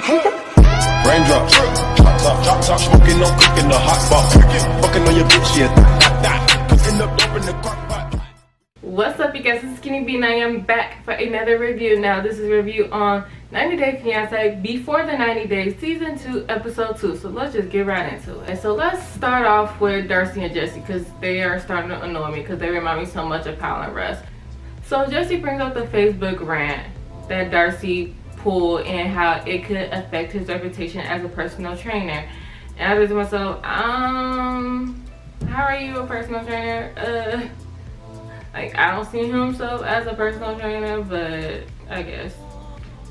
Raindrop, drop top, smoking, no cooking, the hot box. Fucking on your bitch, yeah, cooking up dope in the crock pot. What's up, you guys? This is Skinny B and I am back for another review. Now, this is a review on 90 Day Fiance Before the 90 Days, Season 2, Episode 2. So let's just get right into it. So let's start off with Darcy and Jesse because they are starting to annoy me because they remind me so much of Kyle and Russ. So Jesse brings up the Facebook rant that Darcy pulled and how it could affect his reputation as a personal trainer. And I was to myself, how are you a personal trainer? Like, I don't see himself as a personal trainer, but I guess.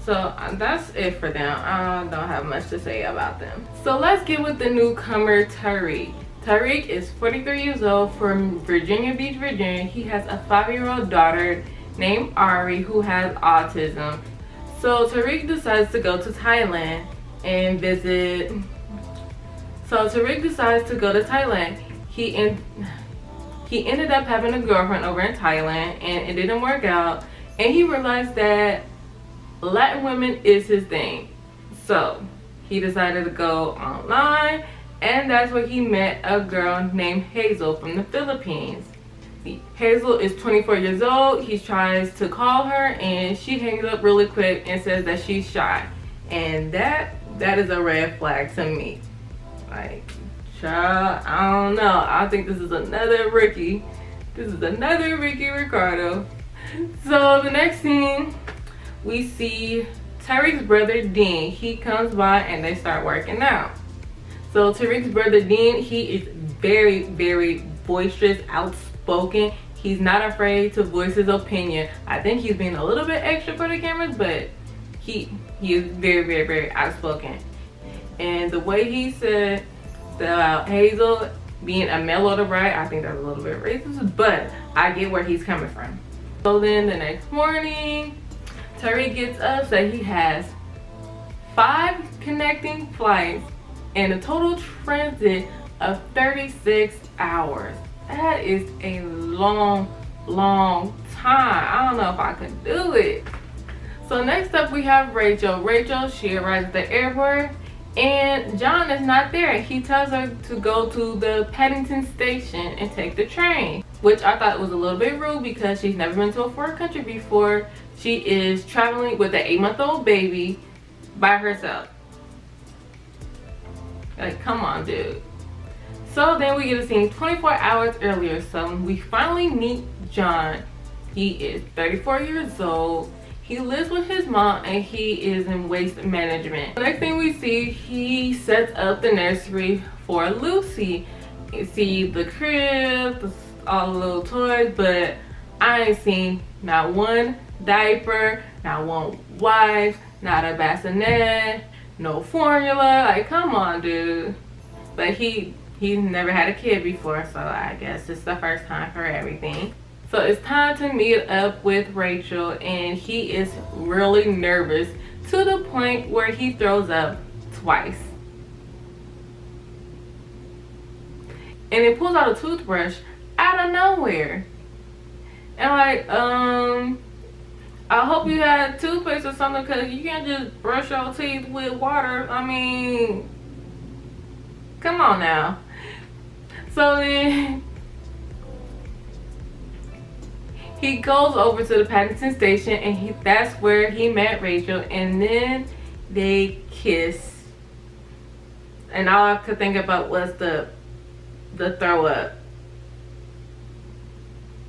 So that's it for them. I don't have much to say about them. So let's get with the newcomer, Tariq. Tariq is 43 years old from Virginia Beach, Virginia. He has a 5-year-old daughter named Ari who has autism. So Tariq decides to go to Thailand and visit. He ended up having a girlfriend over in Thailand and it didn't work out. And he realized that Latin women is his thing. So he decided to go online, and that's where he met a girl named Hazel from the Philippines. Hazel is 24 years old. He tries to call her and she hangs up really quick and says that she's shy. And that is a red flag to me. Like, child, I don't know. I think this is another Ricky. This is another Ricky Ricardo. So the next thing we see Tariq's brother Dean. He comes by and they start working out. So Tariq's brother Dean, he is very, very boisterous, outspoken. He's not afraid to voice his opinion. I think he's being a little bit extra for the cameras, but he is very, very, very outspoken. And the way he said about Hazel being a mail order bride, I think that's a little bit racist, but I get where he's coming from. So then the next morning, Tariq gets up, so he has 5 connecting flights and a total transit of 36 hours. That is a long time. I don't know if I could do it. So next up we have Rachel. Rachel, she arrives at the airport and John is not there. He tells her to go to the Paddington station and take the train, which I thought was a little bit rude because she's never been to a foreign country before. She is traveling with an 8-month-old baby by herself. Like, come on, dude. So then we get a scene 24 hours earlier. So we finally meet John. He is 34 years old. He lives with his mom and he is in waste management. The next thing we see, he sets up the nursery for Lucy. You see the crib, all the little toys, but I ain't seen not one diaper, not one wipe, not a bassinet, no formula. Like, come on, dude. But he's never had a kid before, so I guess it's the first time for everything. So it's time to meet up with Rachel, and he is really nervous to the point where he throws up twice. And he pulls out a toothbrush out of nowhere. And like, I hope you had toothpaste or something, because you can't just brush your teeth with water. I mean, come on now. So then he goes over to the Paddington station and that's where he met Rachel, and then they kiss. And all I could think about was the throw up.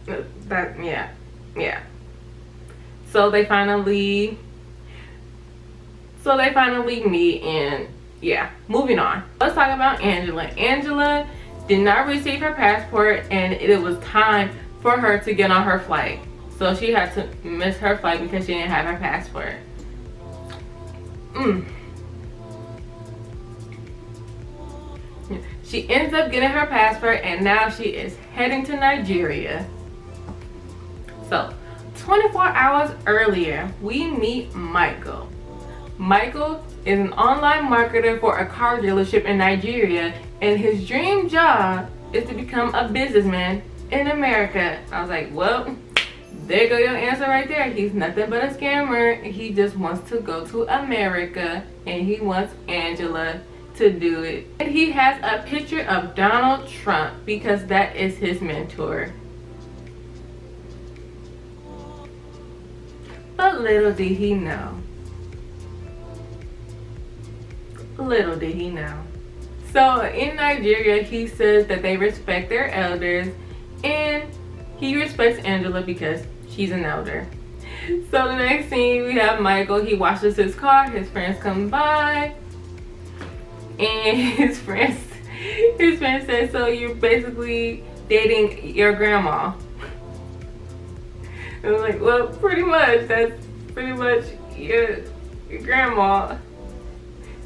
Yeah. So they finally meet, and yeah, moving on. Let's talk about Angela. Angela did not receive her passport and it was time for her to get on her flight. So she had to miss her flight because she didn't have her passport. She ends up getting her passport and now she is heading to Nigeria. So 24 hours earlier, we meet Michael. Michael is an online marketer for a car dealership in Nigeria, and his dream job is to become a businessman in America. I was like, well, there go your answer right there. He's nothing but a scammer. He just wants to go to America, and he wants Angela to do it. And he has a picture of Donald Trump because that is his mentor. But little did he know. Little did he know. So in Nigeria, he says that they respect their elders, and he respects Angela because she's an elder. So the next scene, we have Michael. He washes his car. His friends come by, and his friend says, so you're basically dating your grandma. I was like, well, pretty much. That's pretty much your grandma.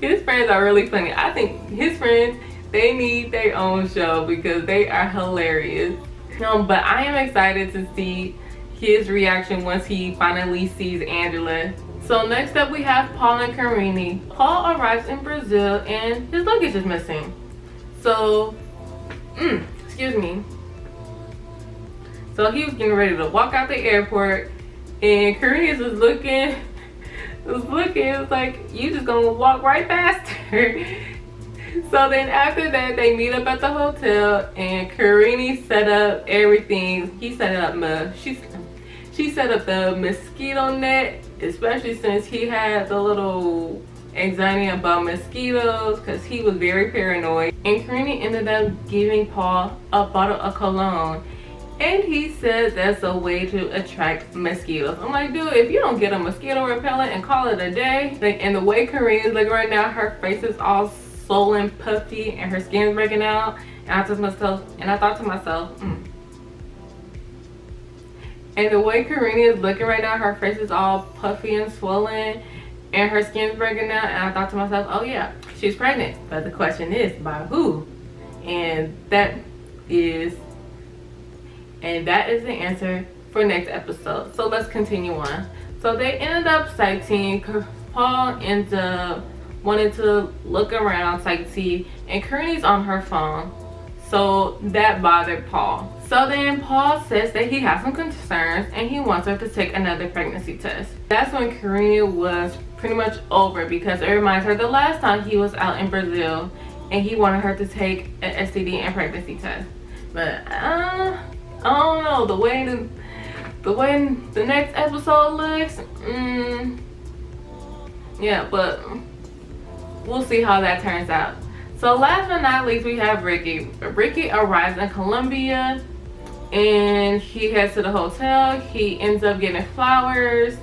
His friends are really funny. I think his friends, they need their own show because they are hilarious. But I am excited to see his reaction once he finally sees Angela. So next up we have Paul and Karine. Paul arrives in Brazil and his luggage is missing. So, excuse me. So he was getting ready to walk out the airport, and Karine was looking. It was like, you just gonna walk right past her. So then after that, they meet up at the hotel, and Karine set up everything. He set up she set up the mosquito net, especially since he had the little anxiety about mosquitoes because he was very paranoid. And Karine ended up giving Paul a bottle of cologne, and he said that's a way to attract mosquitoes. I'm like, dude, if you don't get a mosquito repellent and call it a day. Like, and the way Karine is looking right now, her face is all swollen, puffy, and her skin's breaking out. And I thought to myself, And the way Karine is looking right now, her face is all puffy and swollen, and her skin's breaking out. And I thought to myself, oh yeah, she's pregnant. But the question is, by who? And that is the answer for next episode. So let's continue on. So they ended up sightseeing. Paul ends up wanting to look around, sightsee, and Karine's on her phone. So that bothered Paul. So then Paul says that he has some concerns and he wants her to take another pregnancy test. That's when Karine was pretty much over, because it reminds her the last time he was out in Brazil and he wanted her to take an STD and pregnancy test. But I don't know, the way the next episode looks, yeah, but we'll see how that turns out. So last but not least, we have Ricky. Ricky arrives in Colombia and he heads to the hotel. He ends up getting flowers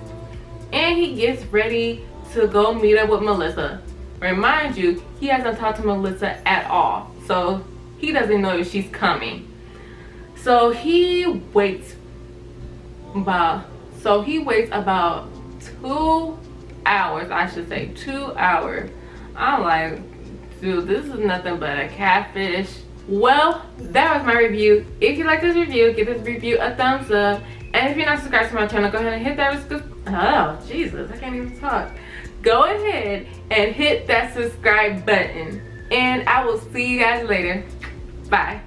and he gets ready to go meet up with Melissa. Remind you, he hasn't talked to Melissa at all, so he doesn't know if she's coming. So he waits about 2 hours, I should say 2 hours. I'm like, dude, this is nothing but a catfish. Well, that was my review. If you like this review, give this review a thumbs up. And if you're not subscribed to my channel, go ahead and hit that oh Jesus, I can't even talk. Go ahead and hit that subscribe button. And I will see you guys later. Bye.